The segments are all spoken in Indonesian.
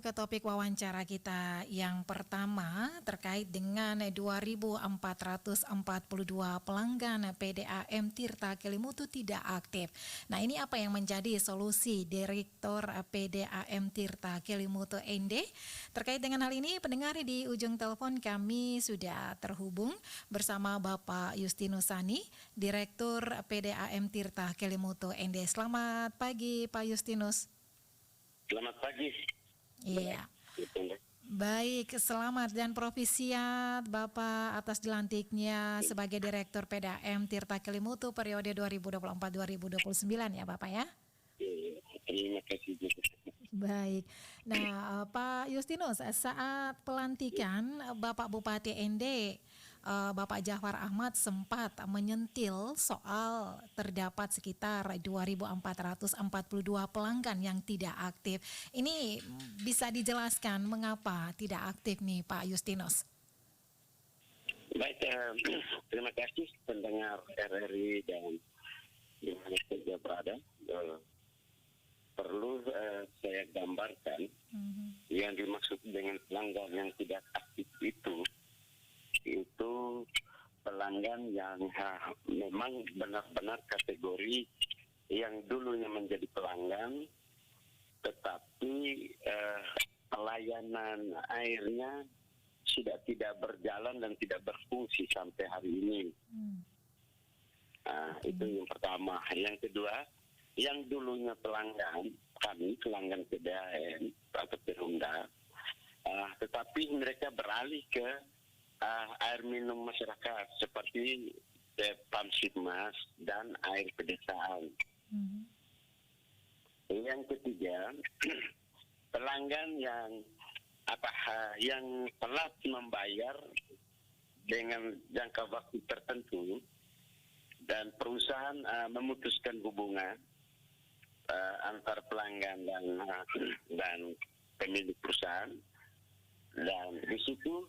ke topik wawancara kita yang pertama terkait dengan 2.442 pelanggan PDAM Tirta Kelimutu tidak aktif. Nah, ini apa yang menjadi solusi Direktur PDAM Tirta Kelimutu ND? Terkait dengan hal ini, pendengar di ujung telepon kami sudah terhubung bersama Bapak Justinus Sani, Direktur PDAM Tirta Kelimutu ND. Selamat pagi, Pak Justinus. Selamat pagi. Iya. Baik, selamat dan propisiat Bapak atas dilantiknya sebagai Direktur PDAM Tirta Kelimutu periode 2024-2029 ya Bapak ya. Terima kasih juga. Baik. Nah, Pak Justinus, saat pelantikan Bapak Bupati ND, Bapak Jafar Ahmad sempat menyentil soal terdapat sekitar 2.442 pelanggan yang tidak aktif. Ini bisa dijelaskan mengapa tidak aktif nih Pak Justinus? Baik, terima kasih pendengar RRI dan di mana saja berada. Perlu saya gambarkan yang dimaksud dengan pelanggan yang tidak aktif itu pelanggan yang memang benar-benar kategori yang dulunya menjadi pelanggan, tetapi pelayanan airnya sudah tidak berjalan dan tidak berfungsi sampai hari ini. Itu yang pertama. Yang kedua, yang dulunya pelanggan PDAM atau Perumda, tetapi mereka beralih ke air minum masyarakat seperti Pamsitmas dan air pedesaan. Yang ketiga, pelanggan yang telat membayar dengan jangka waktu tertentu dan perusahaan memutuskan hubungan antar pelanggan dan pemilik perusahaan, dan di situ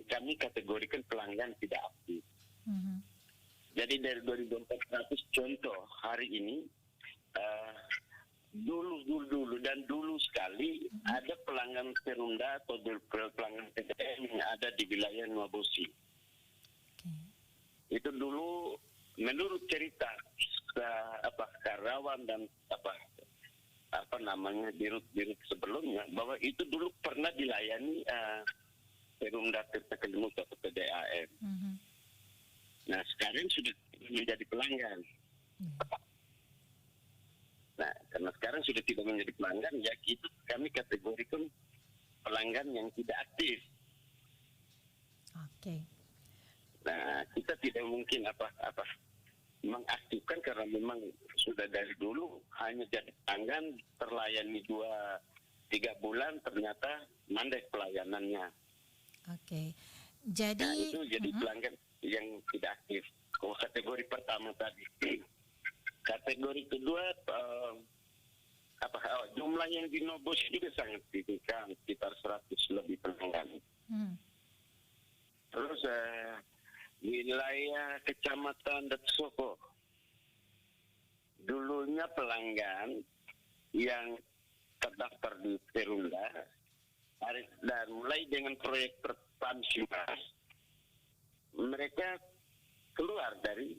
kami kategorikan pelanggan tidak aktif. Jadi dari 2.400 contoh hari ini, dulu sekali ada pelanggan Perumda atau pelanggan PDAM yang ada di wilayah Nuabosi. Itu dulu menurut cerita karyawan dan dirut sebelumnya, bahwa itu dulu pernah dilayani Perumda Tirta Kelimutu atau PDAM. Nah, sekarang sudah menjadi pelanggan. Nah, karena sekarang sudah tidak menjadi pelanggan, ya itu kami kategorikan pelanggan yang tidak aktif. Nah, kita tidak mungkin mengaktifkan karena memang sudah dari dulu hanya jadi pelanggan, terlayani 2-3 bulan, ternyata mandek pelayanannya. Jadi itu jadi pelanggan yang tidak aktif. Kategori pertama tadi. Kategori kedua, jumlah yang di Nobos juga sangat signifikan, sekitar 100 lebih pelanggan. Terus wilayah Kecamatan Datsoko, dulunya pelanggan yang terdaftar di Perumda, dan mulai dengan proyek Pamsitmas, mereka keluar dari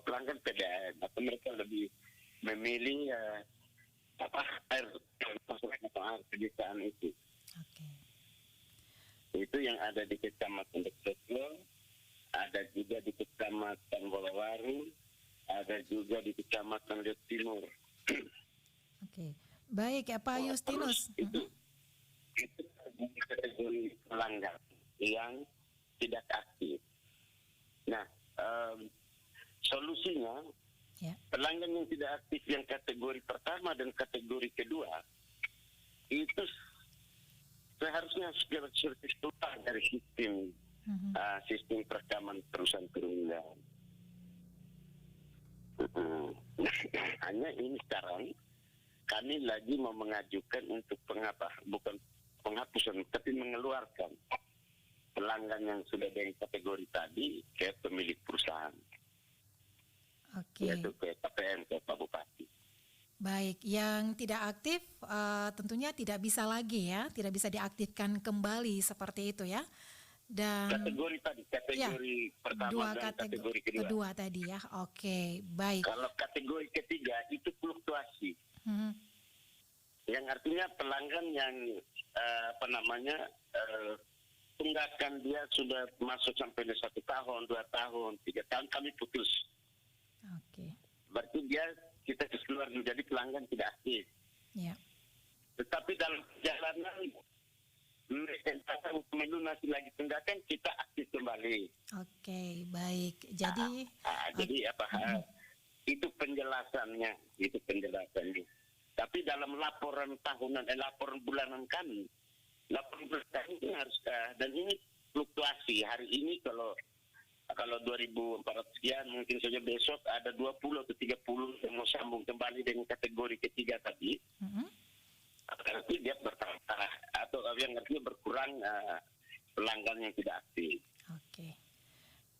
pelanggan PDAM, atau mereka lebih memilih air pedesaan itu. Itu yang ada di Kecamatan Datsoko, ada juga di Kecamatan Bolawaru, ada juga di Kecamatan Liut Timur. Baik ya Pak Justinus. Itu kategori pelanggan yang tidak aktif. Nah, solusinya, pelanggan yang tidak aktif yang kategori pertama dan kategori kedua itu seharusnya segera service total dari sistem perekaman perusahaan perundang. Hanya ini sekarang kami lagi mau mengajukan untuk bukan penghapusan, tapi mengeluarkan pelanggan yang sudah dari kategori tadi ke pemilik perusahaan, yaitu ke KPM, ke Pak Bupati. Baik, yang tidak aktif tentunya tidak bisa lagi ya, tidak bisa diaktifkan kembali seperti itu ya. Dan Kategori tadi, ya, kategori pertama dua dan kategori kategori kedua. kedua tadi ya. Oke, baik. Kalau kategori ketiga itu fluktuasi, Mhm. yang artinya pelanggan yang tunggakan dia sudah masuk sampai di 1 tahun, 2 tahun, 3 tahun kami putus. Oke, Berarti kita keluar menjadi pelanggan tidak aktif. ya. Tetapi dalam perjalanan mereka datang melunasi lagi tunggakan, kita aktif kembali. Oke, baik. Jadi, Jadi itu penjelasannya, Tapi dalam laporan tahunan, laporan bulanan kami, laporan bulanan ini harus dan ini fluktuasi. Hari ini kalau 2.400 sekian, mungkin saja besok ada 20 atau 30 yang mau sambung kembali dengan kategori ketiga tadi. Berarti dia bertambah atau yang artinya berkurang pelanggan yang tidak aktif. oke.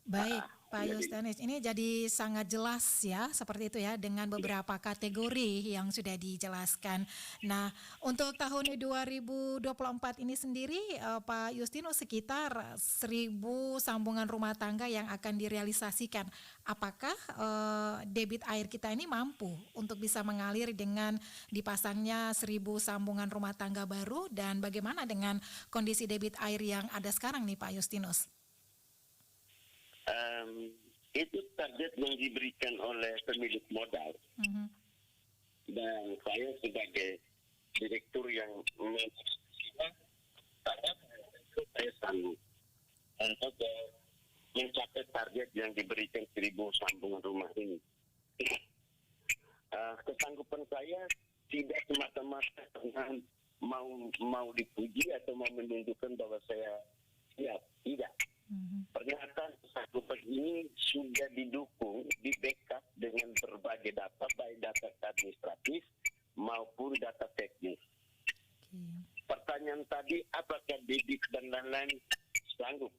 Baik, Pak Yustenis, ini jadi sangat jelas ya, seperti itu ya, dengan beberapa kategori yang sudah dijelaskan. Nah, untuk tahun 2024 ini sendiri, Pak Justinus, sekitar 1.000 sambungan rumah tangga yang akan direalisasikan. Apakah debit air kita ini mampu untuk bisa mengalir dengan dipasangnya 1.000 sambungan rumah tangga baru, dan bagaimana dengan kondisi debit air yang ada sekarang nih, Pak Justinus? Itu target yang diberikan oleh pemilik modal, dan saya sebagai direktur yang saya sanggup untuk mencapai target yang diberikan 1.000 sambungan rumah ini. Kesanggupan saya tidak semata-mata karena mau dipuji atau mau menunjukkan bahwa saya siap, tidak. Pernyataan kesanggupan ini sudah didukung, di backup dengan berbagai data, baik data administratif maupun data teknis. Pertanyaan tadi, apakah debit dan lain-lain sanggup?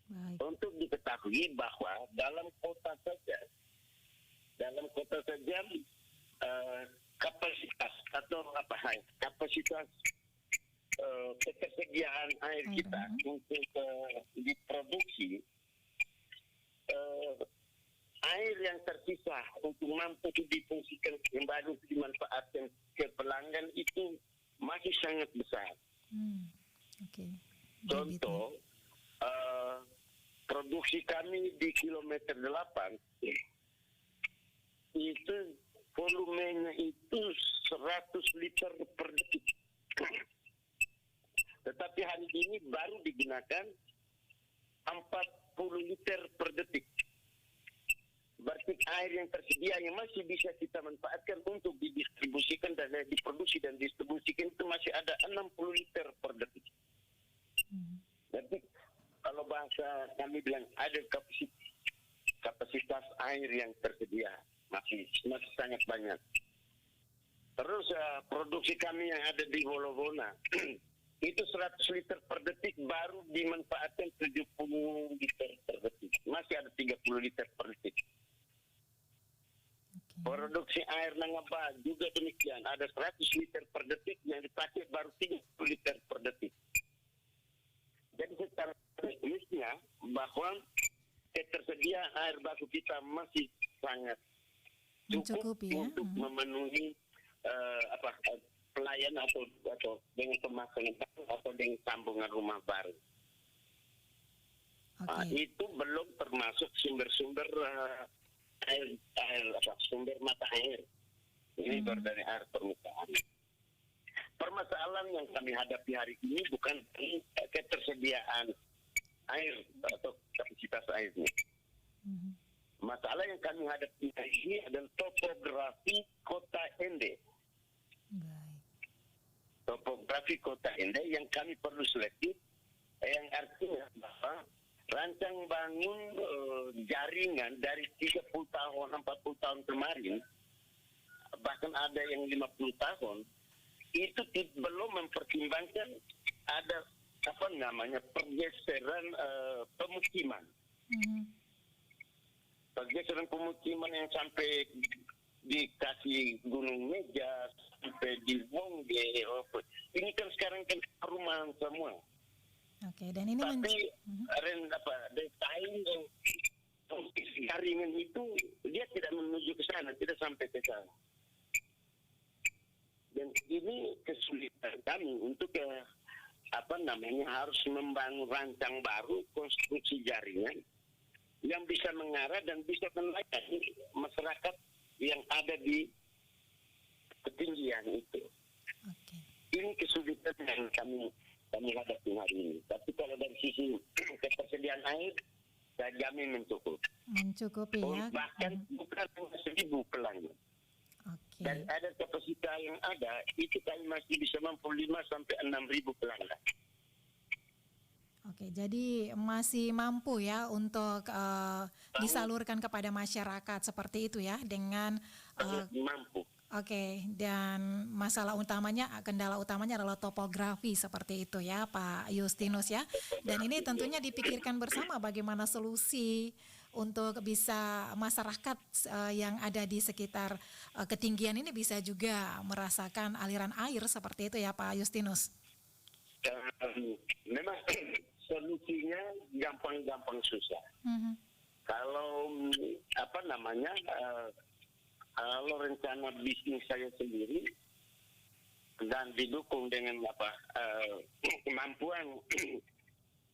Baik. Untuk diketahui bahwa dalam kota saja kapasitas atau kapasitas ketersediaan air kita untuk diproduksi, air yang tersisa untuk mampu difungsikan kembali untuk dimanfaatkan ke pelanggan itu masih sangat besar. Contoh, produksi kami di kilometer 8 itu volumenya itu 100 liter per detik. Tetapi hari ini baru digunakan 40 liter per detik. Berarti air yang tersedia yang masih bisa kita manfaatkan untuk didistribusikan dan diproduksi dan distribusikan itu masih ada 60 liter per detik. Berarti kalau bahasa kami bilang ada kapasitas air yang tersedia masih sangat banyak. Terus produksi kami yang ada di Wolowona itu 100 liter per detik baru dimanfaatkan 70 liter per detik. Masih ada 30 liter per detik. Produksi air Nangaba juga demikian. Ada 100 liter per detik yang dipakai baru 30 liter per detik. Jadi secara teknisnya bahwa ketersediaan air baku kita masih sangat cukup ya? untuk memenuhi pelayan atau dengan pemasangan atau dengan sambungan rumah baru. Itu belum termasuk sumber-sumber sumber mata air. Ini baru dari air permukaan. Permasalahan yang kami hadapi hari ini bukan ketersediaan air atau kapasitas airnya. Masalah yang kami hadapi hari ini adalah topografi kota Ende. Topografi kota Ende yang kami perlu selektif, yang artinya bahwa rancang bangun jaringan dari 30 tahun, 40 tahun kemarin, bahkan ada yang 50 tahun, itu belum mempertimbangkan ada pergeseran pemukiman. Pergeseran pemukiman yang sampai dikasih Gunung Meja sampai di Bongge. Ini kan sekarang kan perumahan semua. Oke, dan ini Tapi desain yang jaringan itu dia tidak menuju ke sana, tidak sampai ke sana. Dan ini kesulitan kami untuk harus membangun rancang baru konstruksi jaringan yang bisa mengarah dan bisa melayani masyarakat yang ada di ketinggian itu. Oke. Ini kesulitan yang kami hadapi hari ini. Tapi kalau dari sisi ketersediaan air, saya jamin mencukupi. Mencukupi ya. Bahkan bukan 1.000 pelanggan. Oke. Dan ada kapasitas yang ada, itu kami masih bisa mampu 5 sampai 6.000 pelanggan. Oke, jadi masih mampu ya untuk disalurkan kepada masyarakat seperti itu ya dengan mampu. Oke, dan kendala utamanya adalah topografi seperti itu ya Pak Justinus ya. Dan ini tentunya dipikirkan bersama bagaimana solusi untuk bisa masyarakat yang ada di sekitar ketinggian ini bisa juga merasakan aliran air seperti itu ya Pak Justinus. Memang solusinya gampang-gampang susah. Kalau kalau rencana bisnis saya sendiri dan didukung dengan kemampuan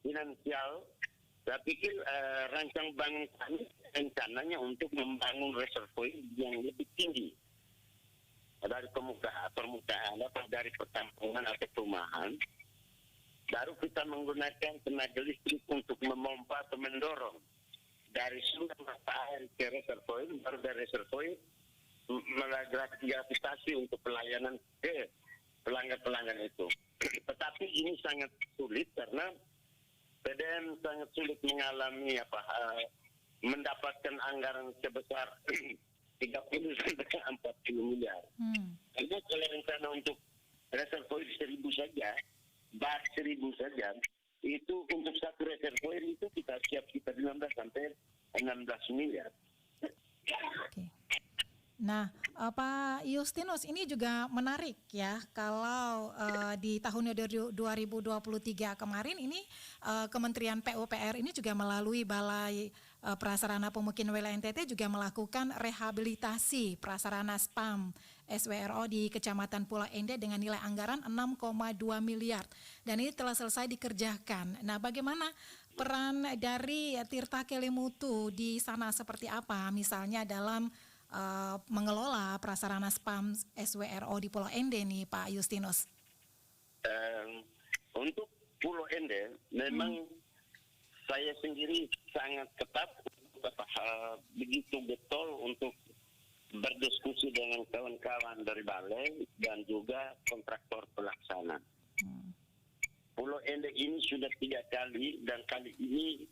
finansial, saya pikir rancang bangun kami rencananya untuk membangun reservoir yang lebih tinggi dari permukaan dari perkampungan atau perumahan. Baru kita menggunakan tenaga listrik untuk memompa atau mendorong dari sumber mata air ke reservoir, baru dari reservoir gravitasi untuk pelayanan ke pelanggan-pelanggan itu. Tetapi ini sangat sulit karena PDM sangat sulit mengalami mendapatkan anggaran sebesar 30 sampai 40 miliar. Karena kalau rencana untuk reservoir 1.000 saja, bar 1.000 saja, itu untuk satu reservoir itu kita 15 sampai 16 miliar. Oke. Nah, Pak Justinus, ini juga menarik ya kalau di tahun 2023 kemarin ini Kementerian PUPR ini juga melalui Balai Prasarana Pemukiman Wilayah NTT juga melakukan rehabilitasi prasarana SPAM SWRO di Kecamatan Pulau Ende dengan nilai anggaran 6,2 miliar dan ini telah selesai dikerjakan. Nah, bagaimana peran dari Tirta Kelimutu di sana seperti apa misalnya dalam mengelola prasarana SPAM SWRO di Pulau Ende nih Pak Justinus? Untuk Pulau Ende memang saya sendiri sangat ketat begitu betul untuk berdiskusi dengan kawan-kawan dari balai dan juga kontraktor pelaksana. Pulau Ende ini sudah 3 kali dan kali ini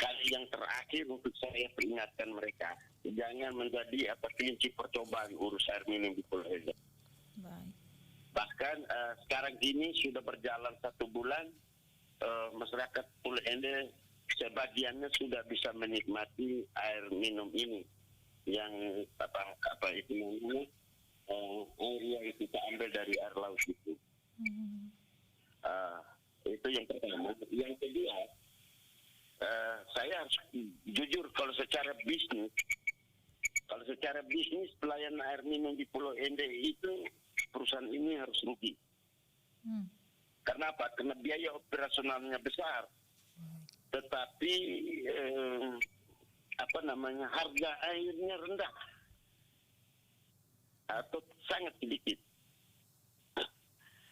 kali yang terakhir untuk saya peringatkan mereka jangan menjadi kelinci percobaan urus air minum di Pulau Ende. Baik. Bahkan sekarang ini sudah berjalan 1 bulan, masyarakat Pulau Ende sebagiannya sudah bisa menikmati air minum ini yang air yang kita ambil dari air laut itu. Itu yang pertama. Yang kedua, saya harus jujur kalau secara bisnis pelayanan air minum di Pulau Ende itu perusahaan ini harus rugi. Karena apa? Karena biaya operasionalnya besar, tetapi harga airnya rendah atau sangat sedikit.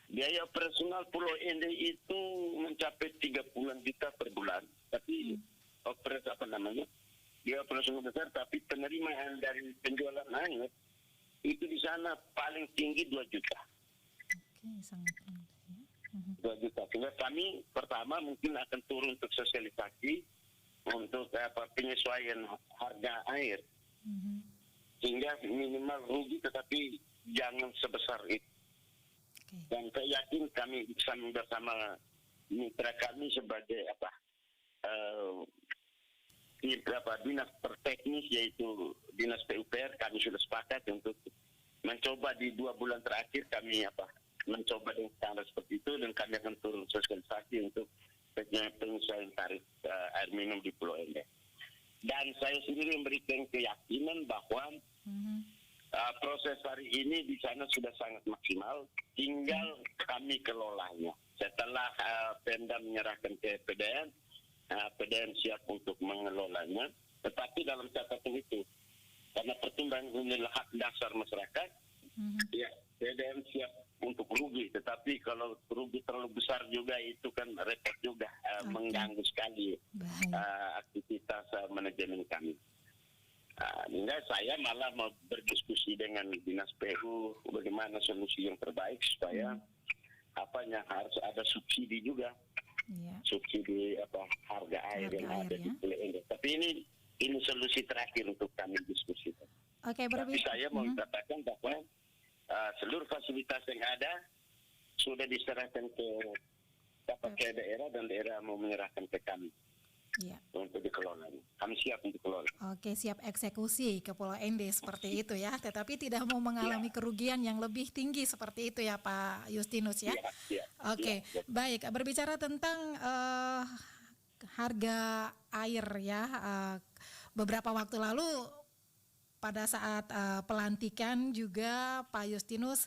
Biaya operasional Pulau Ende itu mencapai 30 juta per bulan, tapi biaya operasional besar, tapi penerimaan dari penjualan air itu di sana paling tinggi 2 juta. Oke, sangat rendah ya. 2 juta. Sehingga kami pertama mungkin akan turun untuk sosialisasi untuk penyesuaian harga air. Sehingga minimal rugi tetapi jangan sebesar itu. Dan saya yakin kami bisa bersama mitra kami sebagai dinas teknis yaitu dinas PUPR kami sudah sepakat untuk mencoba di 2 bulan terakhir kami mencoba dengan standar seperti itu, dan kami akan turun sosialisasi untuk penyesuaian tarif air minum di Pulau Ende. Dan saya sendiri memberikan keyakinan bahwa proses hari ini di sana sudah sangat maksimal, tinggal kami kelolanya. Setelah Pemda menyerahkan ke PDN, PDN siap untuk mengelolanya, tetapi dalam catatan itu, karena pertimbangan ini adalah hak dasar masyarakat, ya PDN siap untuk rugi, tetapi kalau rugi terlalu besar juga itu kan repot juga, mengganggu sekali aktivitas manajemen kami. Hingga saya malah mau berdiskusi dengan dinas PU bagaimana solusi yang terbaik supaya harus ada subsidi juga, subsidi harga air yang ada di Pulau Ende. Tapi ini solusi terakhir untuk kami diskusi. Tapi saya mau katakan bahwa seluruh fasilitas yang ada sudah diserahkan ke daerah, dan daerah mau menyerahkan ke kami. Untuk dikelola. Kami siap untuk dikelola. Oke, siap eksekusi ke Pulau Ende seperti itu ya. Tetapi tidak mau mengalami kerugian yang lebih tinggi seperti itu ya Pak Justinus ya. Oke, baik. Berbicara tentang harga air ya. Beberapa waktu lalu pada saat pelantikan juga Pak Justinus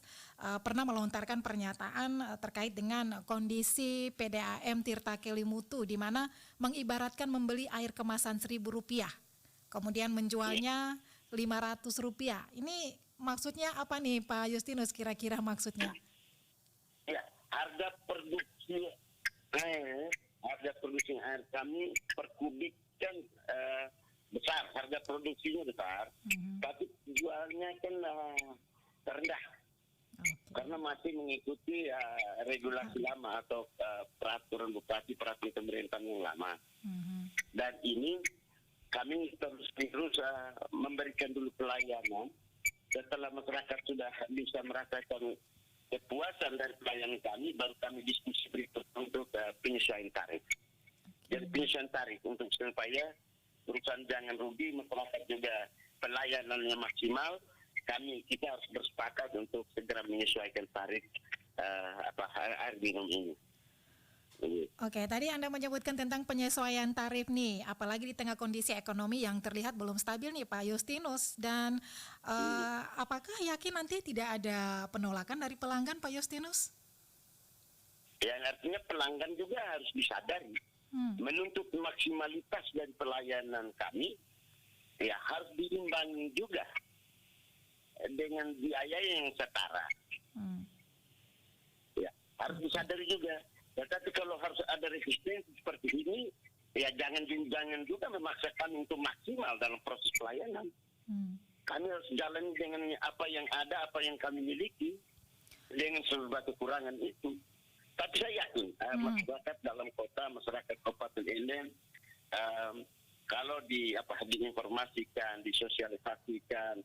pernah melontarkan pernyataan terkait dengan kondisi PDAM Tirta Kelimutu, di mana mengibaratkan membeli air kemasan Rp1.000, kemudian menjualnya Rp500. Ini maksudnya apa nih Pak Justinus, kira-kira maksudnya? Ya, harga produksi air kami per kubik kan besar, harga produksinya besar, tapi jualnya kan terendah, karena masih mengikuti regulasi lama atau peraturan bupati, peraturan pemerintah yang lama. Dan ini kami terus memberikan dulu pelayanan. Setelah masyarakat sudah bisa merasakan kepuasan dari pelayanan kami, baru kami diskusi berikut untuk penyesuaian tarif. Jadi penyesuaian tarif untuk supaya perusahaan jangan rugi, masyarakat juga pelayanannya maksimal. Kita harus bersepakat untuk segera menyesuaikan tarif air minum ini. Oke, tadi Anda menyebutkan tentang penyesuaian tarif nih, apalagi di tengah kondisi ekonomi yang terlihat belum stabil nih Pak Justinus. Dan apakah yakin nanti tidak ada penolakan dari pelanggan Pak Justinus? Yang artinya pelanggan juga harus disadari. Menuntut maksimalitas dari pelayanan kami, ya harus diimbangi juga dengan biaya yang setara. Ya, harus disadari juga. Tetapi kalau harus ada resistensi seperti ini, ya jangan juga memaksa kami untuk maksimal dalam proses pelayanan. Kami harus jalani dengan apa yang ada, apa yang kami miliki, dengan seluruh kekurangan itu. Tapi saya yakin masyarakat dalam kota, masyarakat Kabupaten Ende, kalau diinformasikan, disosialisasikan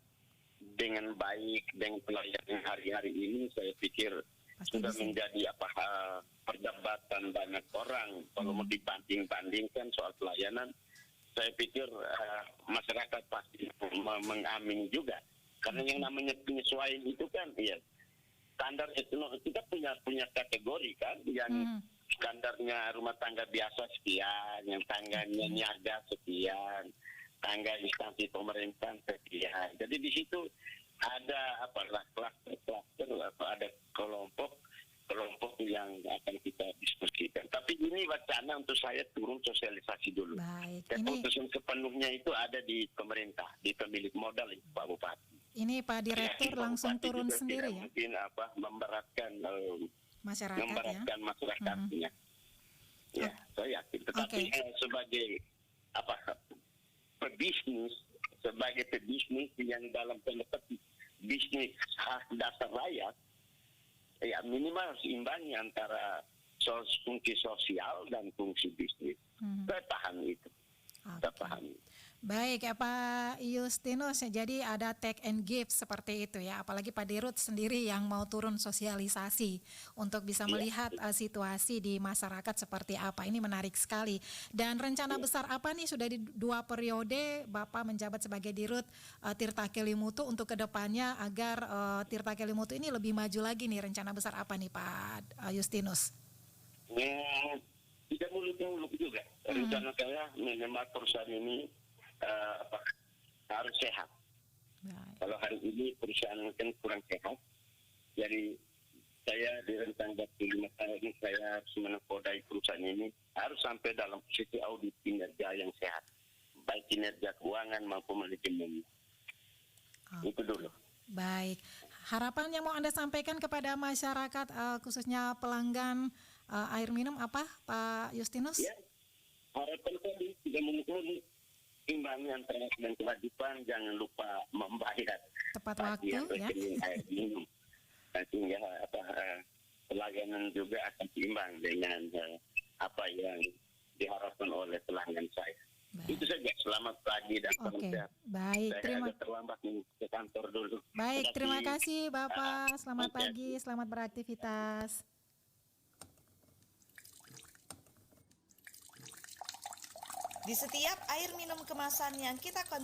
dengan baik, dengan pelayanan hari-hari ini, saya pikir sudah menjadi perdebatan banyak orang. Kalau mau dibanding-bandingkan soal pelayanan, saya pikir masyarakat pasti mengamini juga. Karena yang namanya penyesuaian itu kan, ya standar itu kita punya kategori kan, yang standarnya rumah tangga biasa sekian, yang tangganya niaga sekian, tangga instansi pemerintahan sekian. Jadi di situ ada kluster, ada kelompok yang akan kita diskusikan. Tapi ini wacana untuk saya turun sosialisasi dulu. Keputusan sepenuhnya itu ada di pemerintah, di pemilik modal itu Pak Bupati. Ini Pak Direktur langsung turun sendiri ya? Mungkin memberatkan masyarakatnya. Ya, saya yakin. Tetapi sebagai pebisnis yang dalam tanda petik bisnis hak dasar rakyat, ya minimal harus imbangi antara fungsi sosial dan fungsi bisnis. Saya paham itu. Saya paham. Baik ya Pak Justinus, ya, jadi ada take and give seperti itu ya, apalagi Pak Dirut sendiri yang mau turun sosialisasi untuk bisa Iya. melihat situasi di masyarakat seperti apa. Ini menarik sekali. Dan rencana besar apa nih, sudah di 2 periode Bapak menjabat sebagai Dirut Tirta Kelimutu untuk kedepannya agar Tirta Kelimutu ini lebih maju lagi nih, rencana besar apa nih Pak Justinus? Tidak muluk-muluk juga. Rencana saya minimal perusahaan ini harus sehat. Baik. Kalau hari ini perusahaan mungkin kurang sehat, jadi saya di rentang waktu 5 tahun ini saya harus menakodai perusahaan ini harus sampai dalam posisi audit kinerja yang sehat, baik kinerja keuangan maupun manajemen. Itu dulu. Baik, harapan yang mau Anda sampaikan kepada masyarakat khususnya pelanggan air minum apa Pak Justinus? Ya, harapan kami tidak mengukur imbangi antara dan kewajiban, jangan lupa membayar Tepat waktu ya. air minum. Sehingga pelayanan juga akan seimbang dengan apa yang diharapkan oleh pelanggan saya. Baik. Itu saja. Selamat pagi dan salam Oke, sehat. baik. Saya Terima agak terlambat ke kantor dulu. Baik, terima kasih kasih. Bapak. Selamat Oke. pagi, selamat beraktivitas. Di setiap air minum kemasan yang kita konsumsi